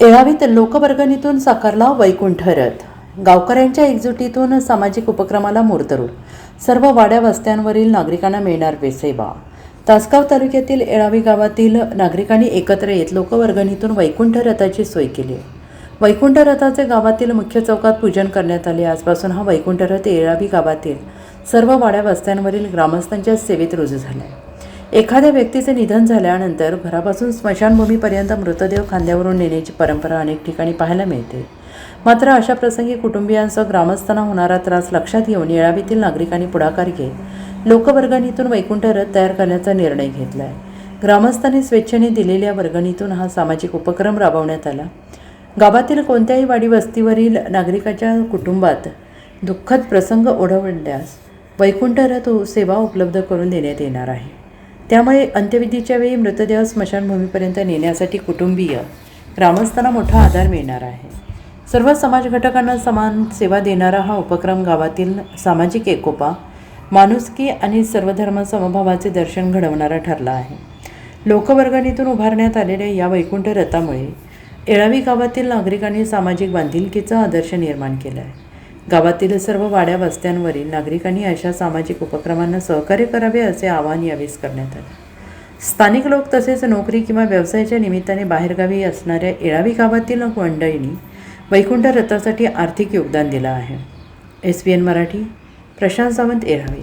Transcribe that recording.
येळावीत लोकवर्गणीतून साकारला वैकुंठ रथ. गावकऱ्यांच्या एकजुटीतून सामाजिक उपक्रमाला मूर्तरूप. सर्व वाड्या वस्त्यांवरील नागरिकांना मिळणार सेवा. तासगाव तालुक्यातील येळावी गावातील नागरिकांनी एकत्र येत लोकवर्गणीतून वैकुंठ रथाची सोय केली. वैकुंठ रथाचे गावातील मुख्य चौकात पूजन करण्यात आले. आजपासून हा वैकुंठ रथ येळावी गावातील सर्व वाड्या वस्त्यांवरील ग्रामस्थांच्या सेवेत रुजू झाला आहे. एखाद्या व्यक्तीचे निधन झाल्यानंतर घरापासून स्मशानभूमीपर्यंत मृतदेह खांद्यावरून नेण्याची परंपरा अनेक ठिकाणी पाहायला मिळते. मात्र अशा प्रसंगी कुटुंबियांसह ग्रामस्थांना होणारा त्रास लक्षात घेऊन येळावीतील नागरिकांनी पुढाकार घेत लोकवर्गणीतून वैकुंठ रथ तयार करण्याचा निर्णय घेतला आहे. ग्रामस्थांनी स्वेच्छेने दिलेल्या वर्गणीतून हा सामाजिक उपक्रम राबवण्यात आला. गावातील कोणत्याही वाडी वस्तीवरील नागरिकाच्या कुटुंबात दुःखद प्रसंग ओढवल्यास वैकुंठ रथ सेवा उपलब्ध करून देण्यात येणार आहे. त्यामुळे अंत्यविधीच्या वेळी मृतदेह स्मशानभूमीपर्यंत नेण्यासाठी कुटुंबीय ग्रामस्थांना मोठा आधार मिळणार आहे. सर्व समाज घटकांना समान सेवा देणारा हा उपक्रम गावातील सामाजिक एकोपा, माणुसकी आणि सर्वधर्म समभावाचे दर्शन घडवणारा ठरला आहे. लोकवर्गणीतून उभारण्यात आलेल्या या वैकुंठ रथामुळे येळावी गावातील नागरिकांनी सामाजिक बांधिलकीचा आदर्श निर्माण केला आहे. गावातील सर्व वाड्या वस्त्यांवरील नागरिकांनी अशा सामाजिक उपक्रमांना सहकार्य करावे असे आवाहन यावेळी करण्यात आले. स्थानिक लोक तसेच नोकरी किंवा व्यवसायाच्या निमित्ताने बाहेरगावी असणाऱ्या येळावी गावातील मंडळींनी वैकुंठ रथासाठी आर्थिक योगदान दिलं आहे. SVN मराठी, प्रशांत सावंत, येळावी.